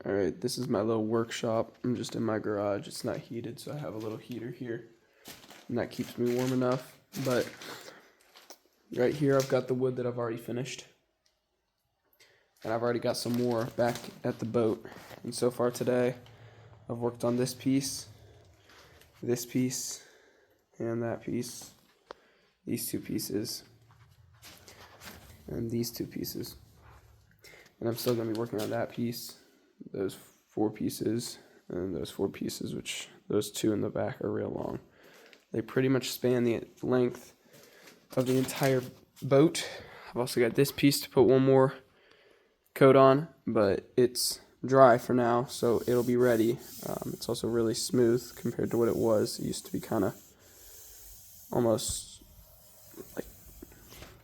Alright, this is my little workshop. I'm just in my garage. It's not heated, so I have a little heater here. And that keeps me warm enough. But right here I've got the wood that I've already finished. And I've already got some more back at the boat. And so far today, I've worked on this piece, and that piece, these two pieces, and these two pieces. And I'm still going to be working on that piece, those 4 pieces, and those 4 pieces, which those 2 in the back are real long. They pretty much span the length of the entire boat. I've also got this piece to put one more coat on, but it's dry for now, so it'll be ready. It's also really smooth compared to what it was. It used to be kind of almost like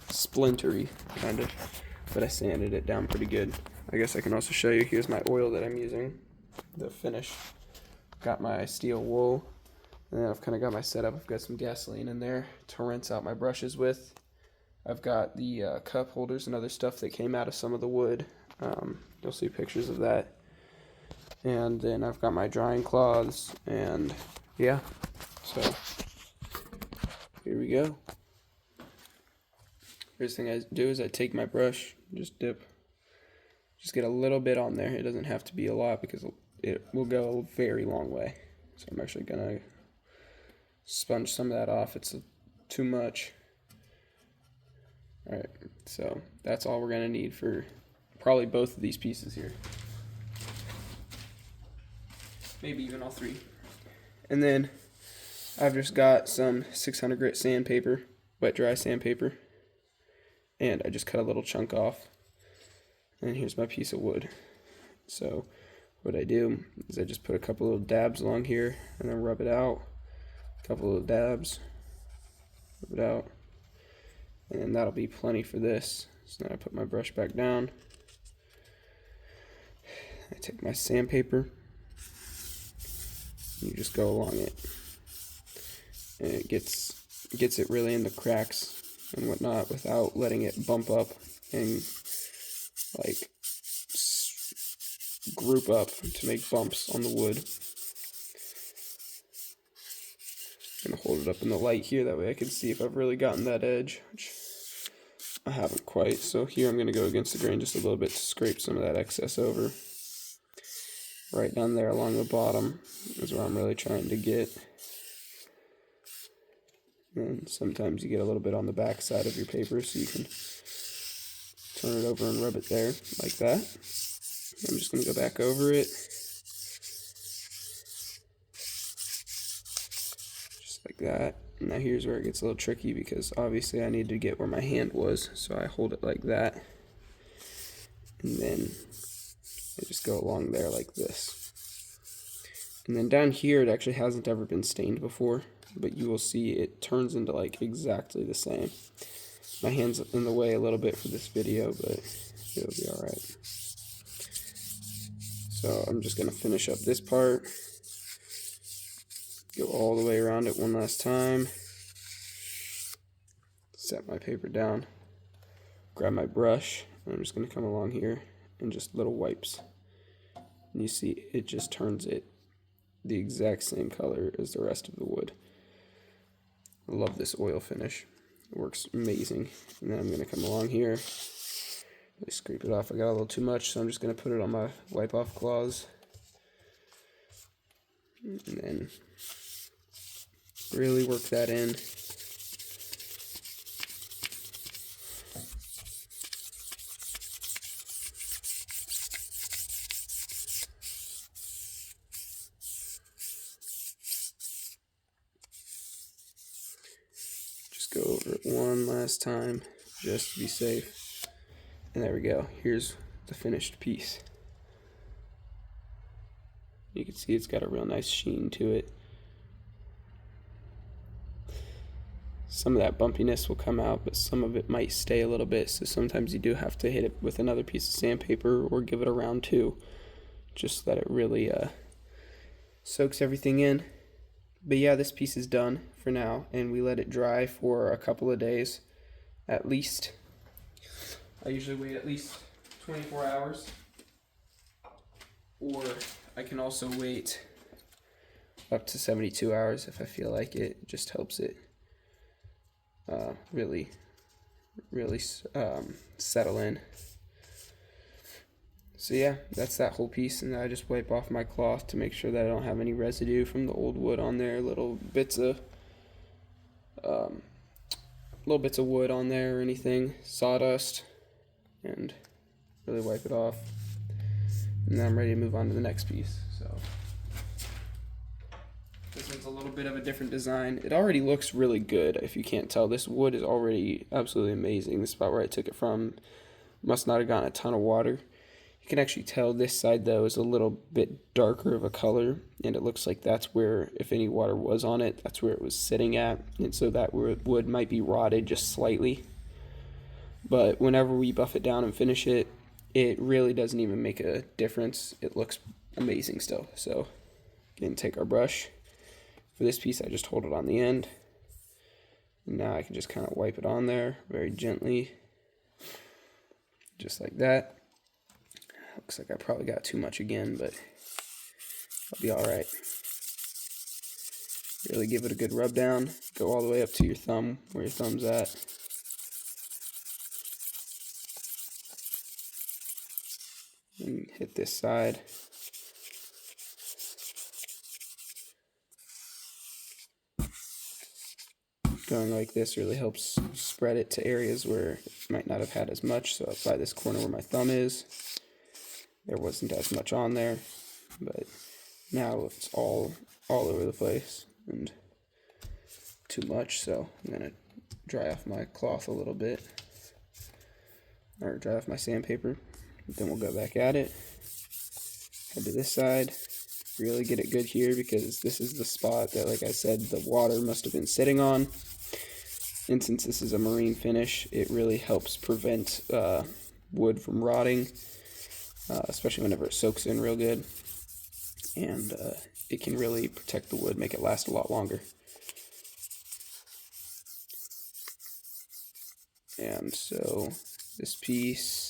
splintery, kind of, but I sanded it down pretty good. I guess I can also show you, here's my oil that I'm using, the finish. Got my steel wool, and then I've kind of got my setup. I've got some gasoline in there to rinse out my brushes with. I've got the cup holders and other stuff that came out of some of the wood. You'll see pictures of that. And then I've got my drying cloths, and yeah, so here we go. First thing I do is I take my brush, just get a little bit on there. It doesn't have to be a lot because it will go a very long way. So I'm actually gonna sponge some of that off. It's too much. Alright, so that's all we're gonna need for probably both of these pieces here. Maybe even all 3. And then I've just got some 600 grit sandpaper, wet dry sandpaper, and I just cut a little chunk off. And here's my piece of wood. So what I do is I just put a couple little dabs along here and then rub it out. A couple little dabs, rub it out, and that'll be plenty for this. So then I put my brush back down. I take my sandpaper. You just go along it, and it gets it really in the cracks and whatnot without letting it bump up and like group up to make bumps on the wood. I'm gonna hold it up in the light here, that way I can see if I've really gotten that edge, which I haven't quite. So here I'm gonna go against the grain just a little bit to scrape some of that excess over. Right down there along the bottom is where I'm really trying to get. And sometimes you get a little bit on the back side of your paper, so you can turn it over and rub it there like that. I'm just going to go back over it. Just like that. Now here's where it gets a little tricky, because obviously I need to get where my hand was, so I hold it like that. And then I just go along there like this. And then down here, it actually hasn't ever been stained before, but you will see it turns into like exactly the same. My hand's in the way a little bit for this video, but it'll be alright. So I'm just going to finish up this part, go all the way around it one last time, set my paper down, grab my brush, and I'm just going to come along here and just little wipes. And you see it just turns it the exact same color as the rest of the wood. I love this oil finish. It works amazing. And then I'm going to come along here, really scrape it off. I got a little too much, so I'm just going to put it on my wipe off cloths. And then really work that in. Go over it one last time just to be safe, and there we go. Here's the finished piece. You can see it's got a real nice sheen to it. Some of that bumpiness will come out, but some of it might stay a little bit, so sometimes you do have to hit it with another piece of sandpaper or give it a round 2, just so that it really soaks everything in. But yeah, this piece is done for now, and we let it dry for a couple of days at least. I usually wait at least 24 hours or I can also wait up to 72 hours if I feel like it. It just helps it really settle in. So yeah, that's that whole piece, and then I just wipe off my cloth to make sure that I don't have any residue from the old wood on there, little bits of wood on there or anything, sawdust, and really wipe it off. And then I'm ready to move on to the next piece. So this one's a little bit of a different design. It already looks really good. If you can't tell, this wood is already absolutely amazing. The spot where I took it from must not have gotten a ton of water. You can actually tell this side though is a little bit darker of a color, and it looks like that's where, if any water was on it, that's where it was sitting at, and so that wood might be rotted just slightly. But whenever we buff it down and finish it, it really doesn't even make a difference. It looks amazing still. So again, take our brush. For this piece, I just hold it on the end. And now I can just kind of wipe it on there very gently, just like that. Looks like I probably got too much again, but I'll be all right. Really give it a good rub down. Go all the way up to your thumb, where your thumb's at. And hit this side. Going like this really helps spread it to areas where it might not have had as much. So up by this corner where my thumb is, there wasn't as much on there, but now it's all over the place and too much. So I'm gonna dry off my cloth a little bit, or dry off my sandpaper. Then we'll go back at it. Head to this side. Really get it good here, because this is the spot that, like I said, the water must have been sitting on. And since this is a marine finish, it really helps prevent wood from rotting, especially whenever it soaks in real good. And it can really protect the wood, make it last a lot longer. And so this piece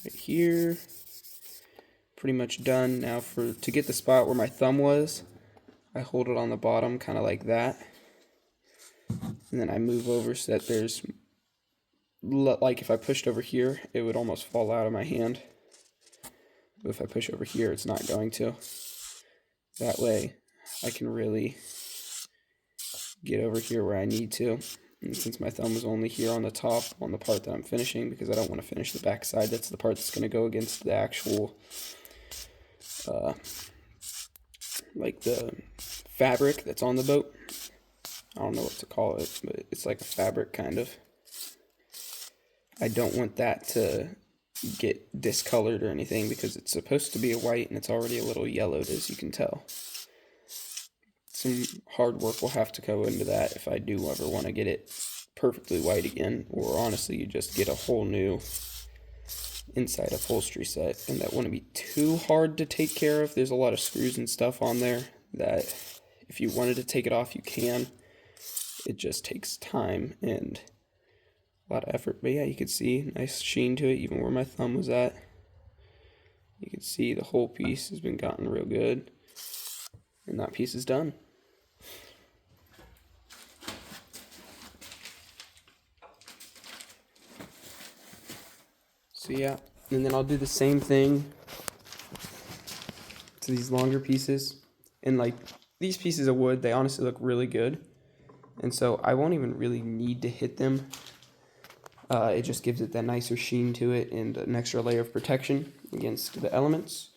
right here, pretty much done. Now to get the spot where my thumb was, I hold it on the bottom kind of like that, and then I move over so that there's, like if I pushed over here, it would almost fall out of my hand, but if I push over here, it's not going to. That way I can really get over here where I need to. And since my thumb was only here on the top, on the part that I'm finishing, because I don't want to finish the back side, that's the part that's going to go against the actual like the fabric that's on the boat. I don't know what to call it, but it's like a fabric kind of. I don't want that to get discolored or anything, because it's supposed to be a white and it's already a little yellowed, as you can tell. Some hard work will have to go into that if I do ever want to get it perfectly white again, or honestly you just get a whole new inside upholstery set, and that wouldn't be too hard to take care of. There's a lot of screws and stuff on there that if you wanted to take it off, you can. It just takes time and a lot of effort. But yeah, you can see nice sheen to it, even where my thumb was at. You can see the whole piece has been gotten real good, and that piece is done. So yeah, and then I'll do the same thing to these longer pieces. And like these pieces of wood, they honestly look really good, and so I won't even really need to hit them. It just gives it that nicer sheen to it and an extra layer of protection against the elements.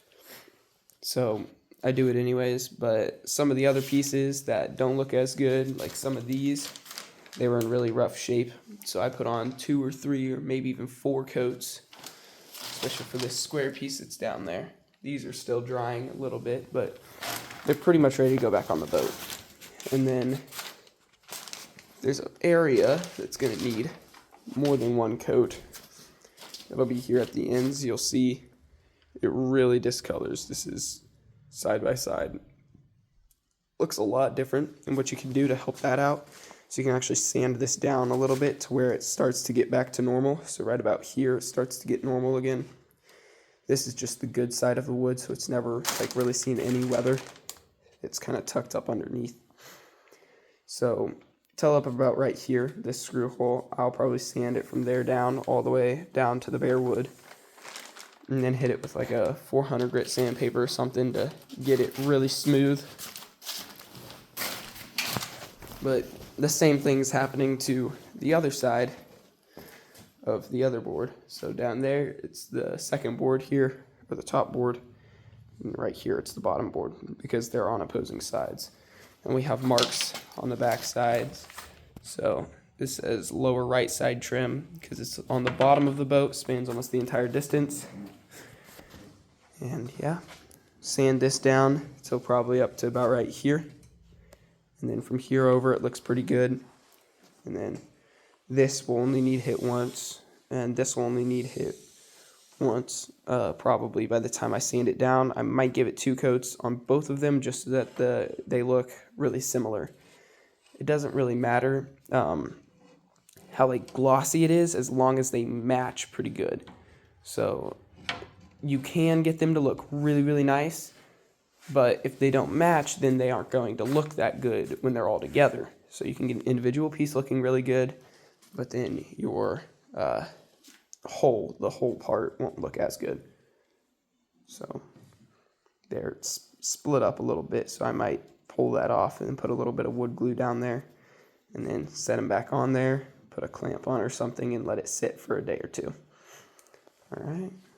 So I do it anyways, but some of the other pieces that don't look as good, like some of these, they were in really rough shape. So I put on 2 or 3 or maybe even 4 coats, especially for this square piece that's down there. These are still drying a little bit, but they're pretty much ready to go back on the boat. And then there's an area that's going to need more than 1 coat. It'll be here at the ends. You'll see it really discolors. This is side by side. Looks a lot different. And what you can do to help that out, so you can actually sand this down a little bit to where it starts to get back to normal. So right about here, it starts to get normal again. This is just the good side of the wood, so it's never like really seen any weather. It's kind of tucked up underneath. So till up about right here, this screw hole, I'll probably sand it from there down all the way down to the bare wood, and then hit it with like a 400 grit sandpaper or something to get it really smooth. But the same thing's happening to the other side of the other board. So down there, it's the second board here, or the top board, and right here, it's the bottom board, because they're on opposing sides. And we have marks on the back sides. So this says lower right side trim, because it's on the bottom of the boat, spans almost the entire distance. And yeah, sand this down till probably up to about right here. And then from here over, it looks pretty good. And then this will only need hit once, and this will only need hit once. Probably by the time I sand it down, I might give it 2 coats on both of them just so that they look really similar. It doesn't really matter how like glossy it is, as long as they match pretty good. So you can get them to look really, really nice, but if they don't match, then they aren't going to look that good when they're all together. So you can get an individual piece looking really good, but then your the whole part won't look as good. So there, it's split up a little bit, so I might pull that off and put a little bit of wood glue down there, and then set them back on there, put a clamp on or something, and let it sit for a day or two. All right.